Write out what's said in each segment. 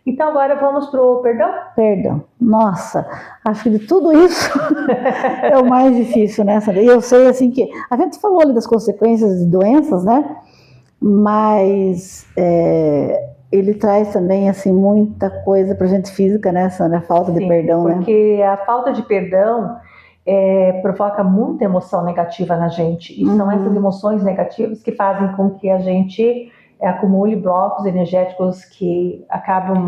Então agora vamos pro perdão? Perdão. Nossa, acho que de tudo isso é o mais difícil, né, Sandra? E eu sei, assim, que a gente falou ali das consequências de doenças, né? Mas ele traz também, assim, muita coisa pra gente física, né, Sandra? A falta de perdão, né? Porque a falta de perdão provoca muita emoção negativa na gente. E são essas emoções negativas que fazem com que a gente acumule blocos energéticos que acabam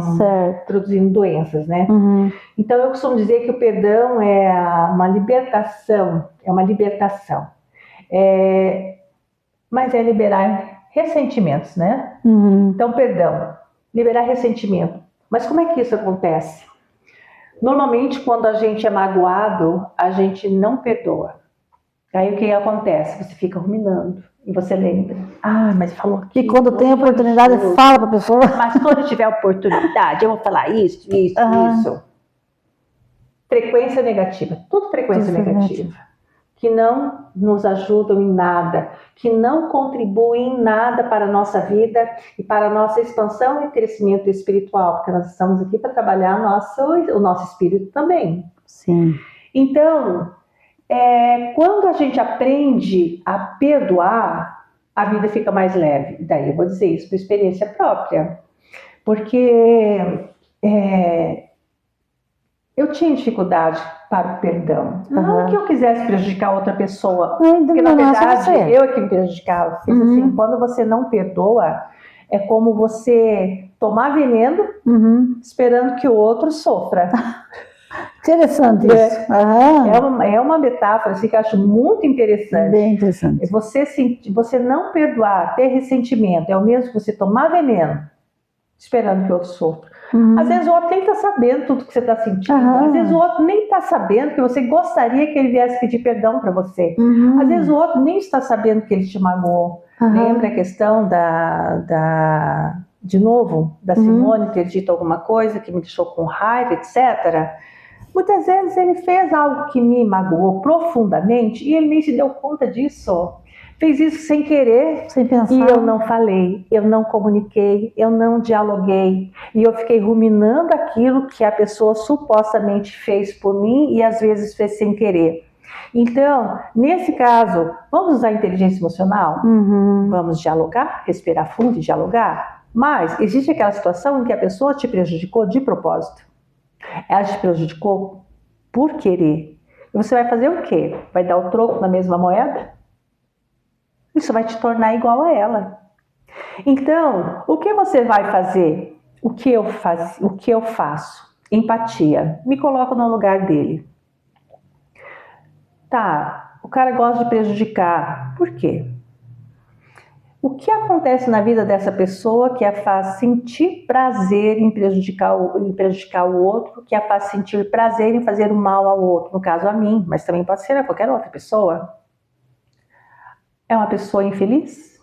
produzindo doenças, né? Então eu costumo dizer que o perdão é uma libertação, mas é liberar ressentimentos, né? Então, perdão, liberar ressentimento. Mas como é que isso acontece? Normalmente, quando a gente é magoado, a gente não perdoa. Aí o que acontece? Você fica ruminando e você lembra. Ah, mas falou aqui. E quando tem oportunidade, fala para a pessoa. Mas quando tiver oportunidade, eu vou falar isso. Frequência negativa. Tudo frequência negativa. Que não nos ajudam em nada, que não contribuem em nada para a nossa vida e para a nossa expansão e crescimento espiritual, porque nós estamos aqui para trabalhar o nosso espírito também. Sim. Então, quando a gente aprende a perdoar, a vida fica mais leve. Daí eu vou dizer isso por experiência própria, porque eu tinha dificuldade para o perdão. Não que eu quisesse prejudicar outra pessoa, porque na verdade eu é que me prejudicava. Assim, quando você não perdoa, é como você tomar veneno esperando que o outro sofra. Interessante isso. É uma metáfora assim, que eu acho muito interessante. Bem interessante. Você não perdoar, ter ressentimento, é o mesmo que você tomar veneno esperando que o outro sofra. Às vezes o outro nem está sabendo tudo que você está sentindo. Às vezes o outro nem está sabendo que você gostaria que ele viesse pedir perdão para você. Às vezes o outro nem está sabendo que ele te magoou. Lembra a questão de novo, da Simone ter dito alguma coisa que me deixou com raiva, etc. Muitas vezes ele fez algo que me magoou profundamente e ele nem se deu conta disso. Fez isso sem querer, sem pensar. E eu não falei, eu não comuniquei, eu não dialoguei. E eu fiquei ruminando aquilo que a pessoa supostamente fez por mim e às vezes fez sem querer. Então, nesse caso, vamos usar a inteligência emocional? Vamos dialogar, respirar fundo e dialogar? Mas existe aquela situação em que a pessoa te prejudicou de propósito. Ela te prejudicou por querer. E você vai fazer o quê? Vai dar o troco na mesma moeda? Isso vai te tornar igual a ela. Então, o que você vai fazer? O que eu faço? Empatia. Me coloco no lugar dele. Tá, o cara gosta de prejudicar. Por quê? O que acontece na vida dessa pessoa que a faz sentir prazer em prejudicar o outro, que a faz sentir prazer em fazer o mal ao outro? No caso, a mim, mas também pode ser a qualquer outra pessoa. É uma pessoa infeliz?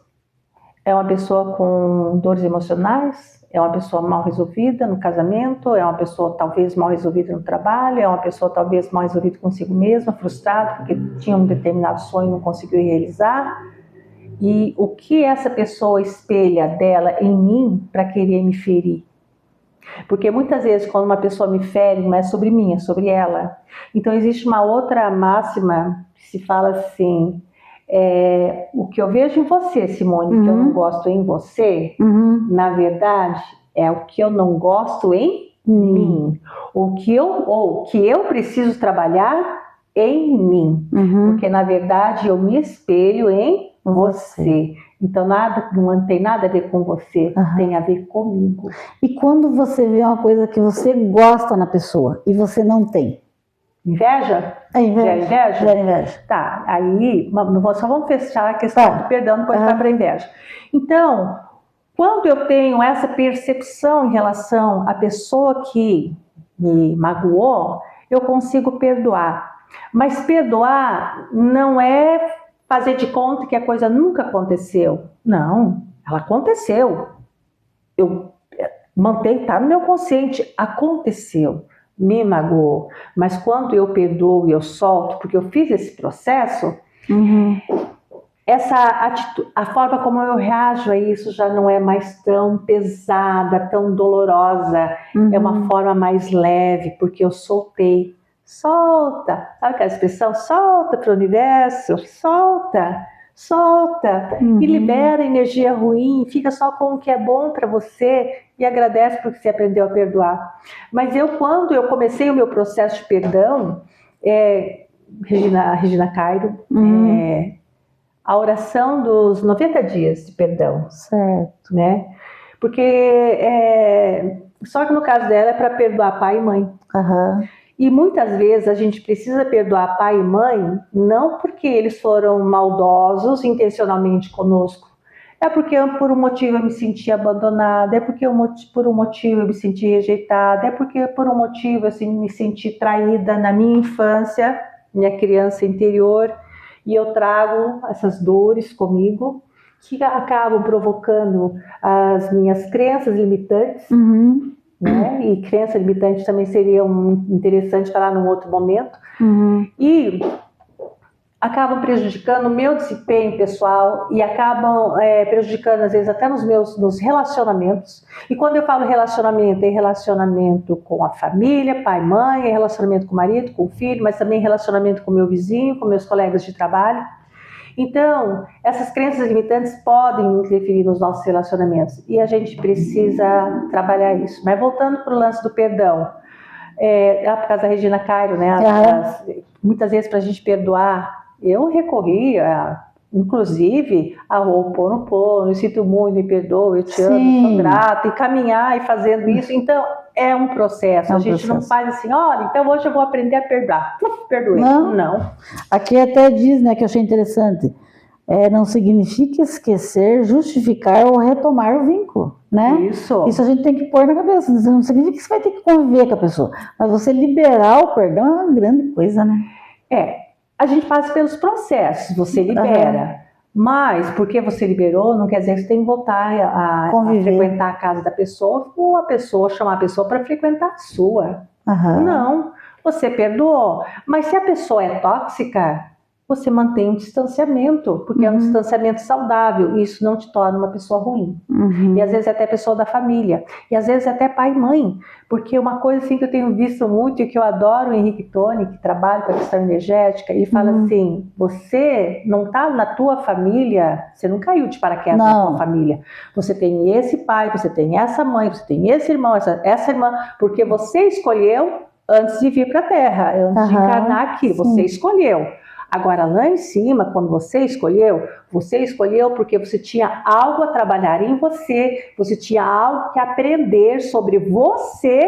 É uma pessoa com dores emocionais? É uma pessoa mal resolvida no casamento? É uma pessoa talvez mal resolvida no trabalho? É uma pessoa talvez mal resolvida consigo mesma, frustrada porque tinha um determinado sonho e não conseguiu realizar? E o que essa pessoa espelha dela em mim para querer me ferir? Porque muitas vezes quando uma pessoa me fere, não é sobre mim, é sobre ela. Então existe uma outra máxima que se fala assim... o que eu vejo em você, Simone, que eu não gosto em você, na verdade, é o que eu não gosto em mim. O que eu preciso trabalhar em mim. Porque, na verdade, eu me espelho em você. Então, não tem nada a ver com você, tem a ver comigo. E quando você vê uma coisa que você gosta na pessoa e você não tem? Inveja? Inveja. Tá, aí só vamos fechar a questão do perdão, depois vai para a inveja. Então, quando eu tenho essa percepção em relação à pessoa que me magoou, eu consigo perdoar. Mas perdoar não é fazer de conta que a coisa nunca aconteceu. Não, ela aconteceu. Eu mantenho, tá no meu consciente, aconteceu. Me magoou, mas quando eu perdoo e eu solto, porque eu fiz esse processo, a forma como eu reajo a isso já não é mais tão pesada, tão dolorosa. É uma forma mais leve, porque eu soltei. Solta, sabe aquela expressão? Solta para o universo, solta, solta. E libera energia ruim, fica só com o que é bom para você e agradece porque você aprendeu a perdoar. Mas quando eu comecei o meu processo de perdão, Regina Cairo, a oração dos 90 dias de perdão. Certo. Né? Porque só que no caso dela é para perdoar pai e mãe. E muitas vezes a gente precisa perdoar pai e mãe não porque eles foram maldosos intencionalmente conosco. É porque por um motivo eu me senti abandonada, é porque por um motivo eu me senti rejeitada, é porque por um motivo eu me senti traída na minha infância, minha criança interior. E eu trago essas dores comigo, que acabam provocando as minhas crenças limitantes, né? E crença limitante também seria interessante falar num outro momento. E acabam prejudicando o meu desempenho pessoal e acabam prejudicando, às vezes, até nos relacionamentos. E quando eu falo relacionamento, é relacionamento com a família, pai, mãe, é relacionamento com o marido, com o filho, mas também relacionamento com o meu vizinho, com meus colegas de trabalho. Então, essas crenças limitantes podem interferir nos nossos relacionamentos e a gente precisa trabalhar isso. Mas voltando para o lance do perdão, por causa da Regina Cairo, né? Muitas vezes para a gente perdoar, eu recorri inclusive a Ho'oponopono, sinto muito, me perdoa, eu te amo, sou grata, e caminhar e fazendo isso. Então, é um processo. A gente não faz assim, olha, então hoje eu vou aprender a perdoar. Perdoei. Não. Aqui até diz, né, que eu achei interessante, não significa esquecer, justificar ou retomar o vínculo, né? Isso a gente tem que pôr na cabeça. Não significa que você vai ter que conviver com a pessoa, mas você liberar o perdão é uma grande coisa, né? A gente passa pelos processos, você libera. Mas, porque você liberou, não quer dizer que você tem que voltar a frequentar a casa da pessoa ou a pessoa chamar a pessoa para frequentar a sua. Não, você perdoou. Mas se a pessoa é tóxica, você mantém um distanciamento, porque é um distanciamento saudável, e isso não te torna uma pessoa ruim. E às vezes até pessoa da família, e às vezes até pai e mãe, porque uma coisa assim que eu tenho visto muito e que eu adoro o Henrique Toni, que trabalha com a questão energética, ele fala assim, você não está na tua família, você não caiu de paraquedas na tua família, você tem esse pai, você tem essa mãe, você tem esse irmão, essa irmã, porque você escolheu antes de vir para a Terra, antes de encarnar aqui, você escolheu. Agora, lá em cima, quando você escolheu porque você tinha algo a trabalhar em você, você tinha algo que aprender sobre você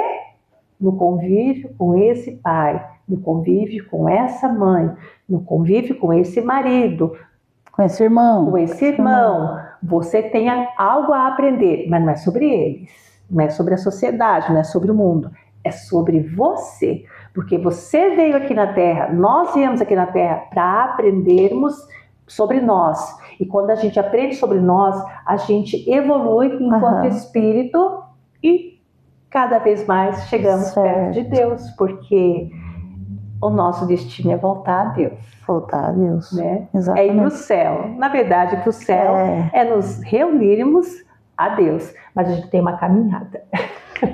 no convívio com esse pai, no convívio com essa mãe, no convívio com esse marido, com esse irmão. Você tem algo a aprender, mas não é sobre eles, não é sobre a sociedade, não é sobre o mundo, é sobre você. Porque você veio aqui na Terra, nós viemos aqui na Terra para aprendermos sobre nós. E quando a gente aprende sobre nós, a gente evolui enquanto espírito e cada vez mais chegamos perto de Deus, porque o nosso destino é voltar a Deus. Voltar a Deus, né? Exatamente. É ir para o céu. Na verdade, para o céu é nos reunirmos a Deus, mas a gente tem uma caminhada.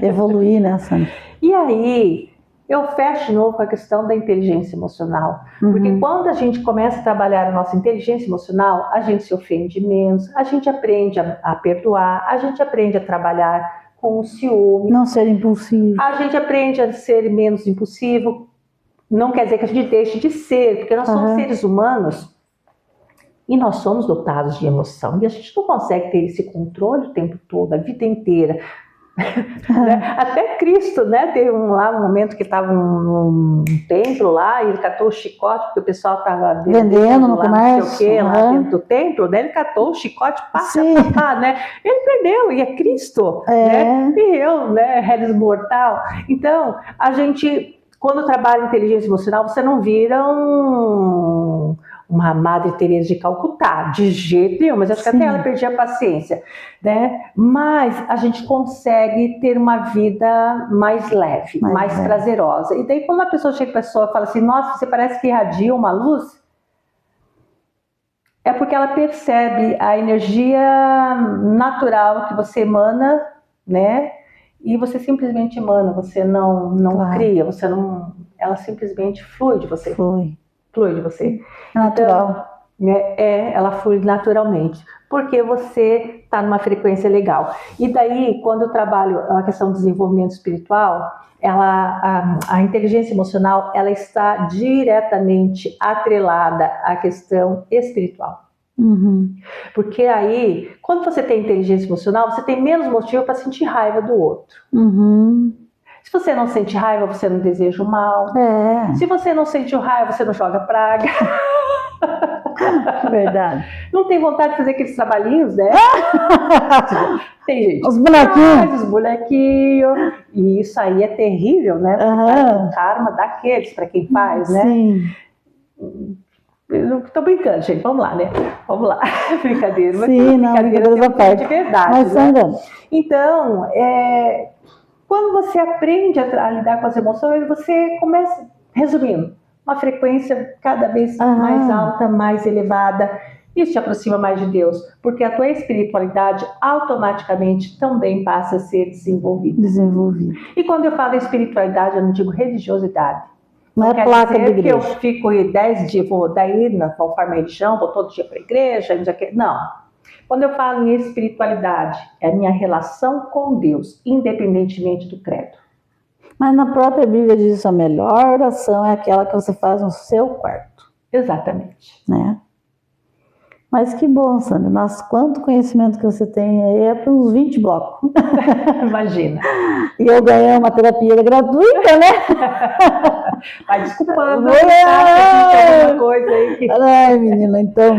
Evoluir, né, Sandra? E aí, eu fecho de novo com a questão da inteligência emocional. Porque quando a gente começa a trabalhar a nossa inteligência emocional, a gente se ofende menos, a gente aprende a perdoar, a gente aprende a trabalhar com o ciúme. Não ser impulsivo. A gente aprende a ser menos impulsivo. Não quer dizer que a gente deixe de ser, porque nós somos seres humanos e nós somos dotados de emoção. E a gente não consegue ter esse controle o tempo todo, a vida inteira. Né? Até Cristo, né? Teve um momento que estava num templo lá e ele catou o chicote, porque o pessoal estava vendendo no comércio, não sei o que, lá dentro do templo, né? Ele catou o chicote, né? Ele perdeu, e é Cristo, né? E eu, né? Réis mortal. Então, a gente, quando trabalha inteligência emocional, você não vira uma Madre Teresa de Calcutá, de jeito nenhum, mas acho que até ela perdia a paciência, né? Mas a gente consegue ter uma vida mais leve, mais prazerosa. E daí quando a pessoa chega para a pessoa e fala assim, nossa, você parece que irradia uma luz, É porque ela percebe a energia natural que você emana, né? E você simplesmente emana, você não Claro. cria, você não, ela simplesmente flui de você. Flui. Flui de você. É natural. Então, ela flui naturalmente, porque você está numa frequência legal. E daí, quando eu trabalho a questão do desenvolvimento espiritual, a inteligência emocional, ela está diretamente atrelada à questão espiritual. Uhum. Porque aí, quando você tem inteligência emocional, você tem menos motivo para sentir raiva do outro. Uhum. Se você não sente raiva, você não deseja o mal. É. Se você não sente raiva, você não joga praga. Verdade. Não tem vontade de fazer aqueles trabalhinhos, né? Tem gente. Os bonequinhos. Faz os bonequinhos. E isso aí é terrível, né? Uhum. O karma daqueles para quem faz, né? Sim. Eu tô brincando, gente. Vamos lá, né? Vamos lá. Brincadeira. Sim, não, brincadeira da parte. De verdade, mas, né? Sandra, Então, quando você aprende a lidar com as emoções, você começa, resumindo, uma frequência cada vez mais alta, mais elevada. Isso te aproxima mais de Deus, porque a tua espiritualidade automaticamente também passa a ser desenvolvida. E quando eu falo espiritualidade, eu não digo religiosidade. Não é quer placa dizer de igreja. que eu fico 10 dias, vou daí, conforme a religião, vou todo dia para a igreja, não. Quando eu falo em espiritualidade, é a minha relação com Deus, independentemente do credo. Mas na própria Bíblia diz que a melhor oração é aquela que você faz no seu quarto. Exatamente. Né? Mas que bom, Sandra. Nossa, quanto conhecimento que você tem aí, é para uns 20 blocos. Imagina. E eu ganhei uma terapia gratuita, né? Mas desculpa, não é alguma coisa aí. Ai, menina, então...